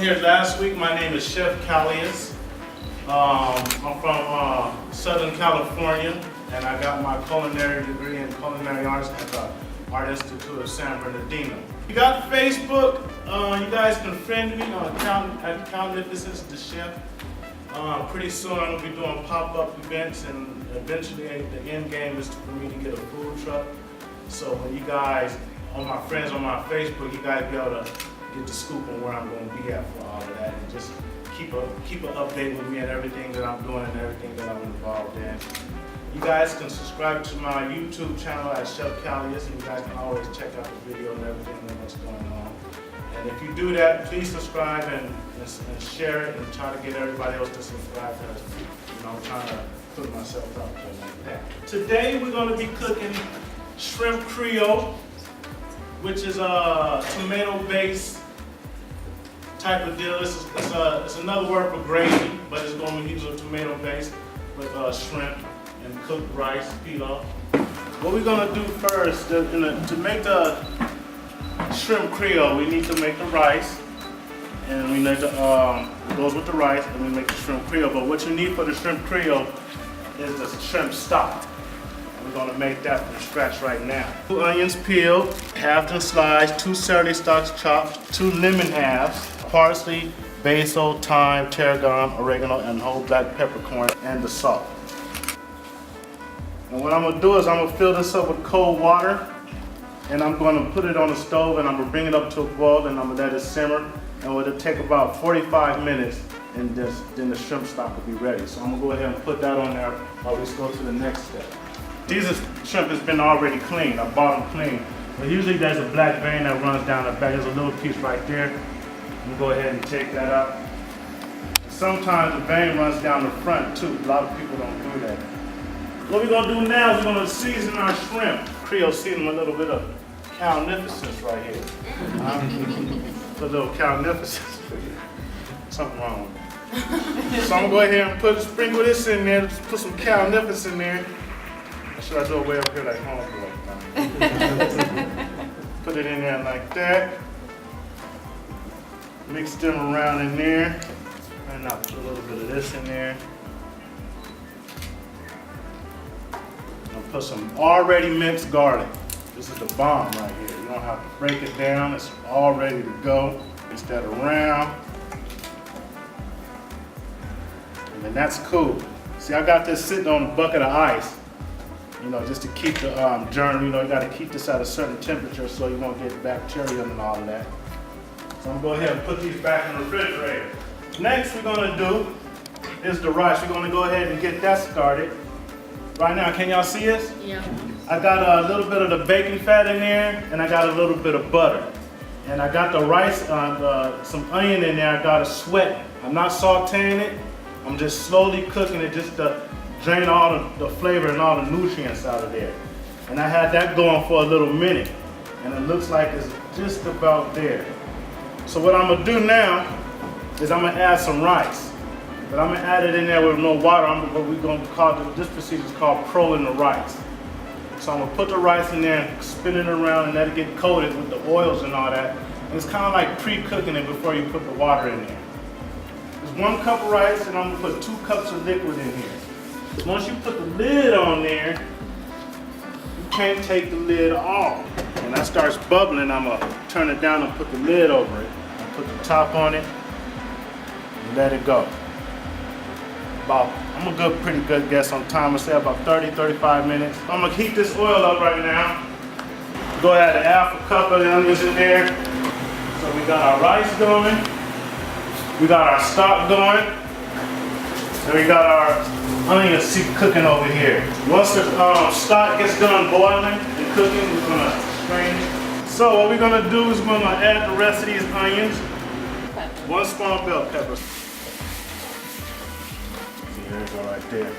here last week. My name is Chef Calnificents. I'm from Southern California, and I got my culinary degree in culinary arts at the Art Institute of San Bernardino. You got Facebook. You guys can friend me on at Calnificents the Chef. Pretty soon I'm going to be doing pop-up events, and eventually the end game is for me to get a food truck. So when you guys, my friends on my Facebook, you guys be able to get the scoop on where I'm going to be at for all of that, and just keep an update with me and everything that I'm doing and everything that I'm involved in. You guys can subscribe to my YouTube channel at Chef Calnificents, and you guys can always check out the video and everything and what's going on. And if you do that, please subscribe and share it, and try to get everybody else to subscribe. I'm trying to put myself out there like that. Today we're going to be cooking shrimp creole, which is a tomato-based type of deal. It's another word for gravy, but it's going to be usually tomato-based with shrimp and cooked rice, pilaf. What we're going to do first, to make the shrimp creole, we need to make the rice, and we need to, it goes with the rice, and we make the shrimp creole. But what you need for the shrimp creole is the shrimp stock. We're going to make that from scratch right now. 2 onions peeled, halved and sliced, 2 celery stalks chopped, 2 lemon halves, parsley, basil, thyme, tarragon, oregano, and whole black peppercorn, and the salt. And what I'm going to do is I'm going to fill this up with cold water, and I'm going to put it on the stove, and I'm going to bring it up to a boil, and I'm going to let it simmer, and it'll take about 45 minutes, and then the shrimp stock will be ready. So I'm going to go ahead and put that on there while we go to the next step. These shrimp has been already cleaned. I bought them clean. But usually there's a black vein that runs down the back. There's a little piece right there. I'm gonna go ahead and take that out. Sometimes the vein runs down the front too. A lot of people don't do that. What we're gonna do now is we're gonna season our shrimp. Creole season with a little bit of Calnificents right here. Put a little Calnificents for you. Something wrong with it. So I'm gonna go ahead and sprinkle this in there. Just put some Calnificents in there. Should I do it way up here like homeboy? Put it in there like that. Mix them around in there. And I'll put a little bit of this in there. I'll put some already minced garlic. This is the bomb right here. You don't have to break it down. It's all ready to go. Mix that around. And then that's cool. See, I got this sitting on a bucket of ice. Just to keep the germ, you got to keep this at a certain temperature so you won't get bacteria and all of that. So I'm going to go ahead and put these back in the refrigerator. Next we're going to do is the rice. We're going to go ahead and get that started. Right now, can y'all see this? Yeah. I got a little bit of the bacon fat in there, and I got a little bit of butter. And I got the rice, some onion in there. I got to sweat. I'm not sauteing it. I'm just slowly cooking it just to drain all the flavor and all the nutrients out of there. And I had that going for a little minute, and it looks like it's just about there. So what I'm gonna do now is I'm gonna add some rice, but I'm gonna add it in there with no water. What we're gonna call this procedure is called proling the rice. So I'm gonna put the rice in there and spin it around and let it get coated with the oils and all that. And it's kind of like pre-cooking it before you put the water in there. There's 1 cup of rice, and I'm gonna put 2 cups of liquid in here. Once you put the lid on there, you can't take the lid off. When that starts bubbling, I'm gonna turn it down and put the lid over it. I put the top on it and let it go. I'm a pretty good guess on time. I say about 30-35 minutes. I'm gonna heat this oil up right now. Go ahead and add a cup of the onions in there. So we got our rice going. We got our stock going. And we got our onions cooking over here. Once the stock gets done boiling and cooking, we're gonna strain it. So what we're gonna do is we're gonna add the rest of these onions. 1 small bell pepper. See, there you go right there.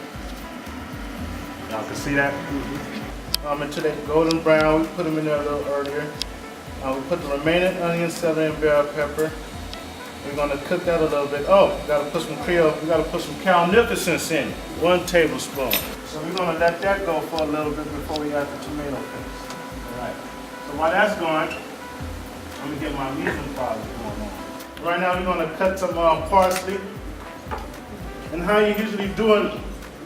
Y'all can see that? Into that golden brown, we put them in there a little earlier. We put the remaining onion, celery, and bell pepper. We're gonna cook that a little bit. Oh, we gotta put some creole, we gotta put some Calnificents in, 1 tablespoon. So we're gonna let that go for a little bit before we add the tomato paste. All right. So while that's going, I'm gonna get my mise en place going on. Right now we're gonna cut some parsley. And how you usually do it,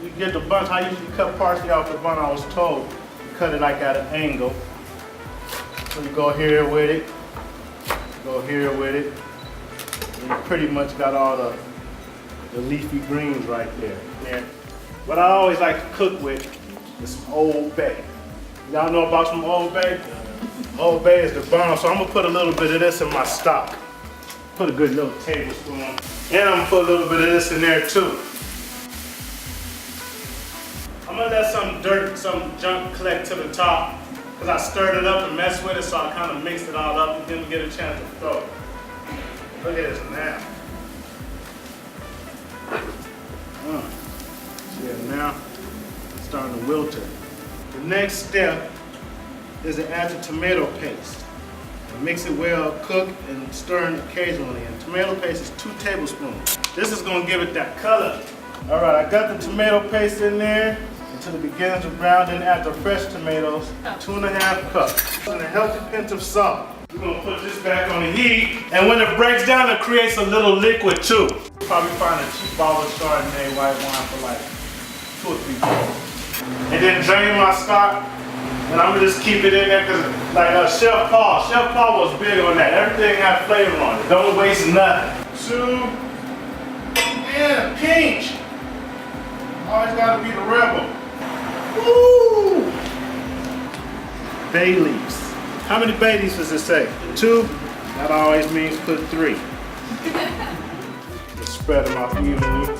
you get the bun, how you usually cut parsley off the bun, I was told, you cut it like at an angle. So you go here with it, go here with it, and you pretty much got all the leafy greens right there. Yeah. What I always like to cook with is some Old Bay. Y'all know about some Old Bay? Old Bay is the bomb, so I'm gonna put a little bit of this in my stock. Put a good little tablespoon. And I'm gonna put a little bit of this in there too. I'm gonna let some dirt, some junk collect to the top, because I stirred it up and messed with it, so I kind of mixed it all up and didn't get a chance to throw it. Look at this now. Yeah, now it's starting to wilter. The next step is to add the tomato paste. Mix it well, cook, and stir it occasionally. And tomato paste is 2 tablespoons. This is gonna give it that color. All right, I got the tomato paste in there until it begins to brown. Then add the fresh tomatoes, 2½ cups. And a healthy pinch of salt. We're gonna put this back on the heat. And when it breaks down, it creates a little liquid too. You'll probably find a cheap bottle of Chardonnay white wine for like $2 or $3. And then drain my stock. And I'm gonna just keep it in there because like Chef Paul was big on that. Everything had flavor on it. Don't waste nothing. 2, and a pinch. Always gotta be the rebel. Woo! Bay leaves. How many bay leaves does it say? 2? That always means put 3. Just spread them out evenly.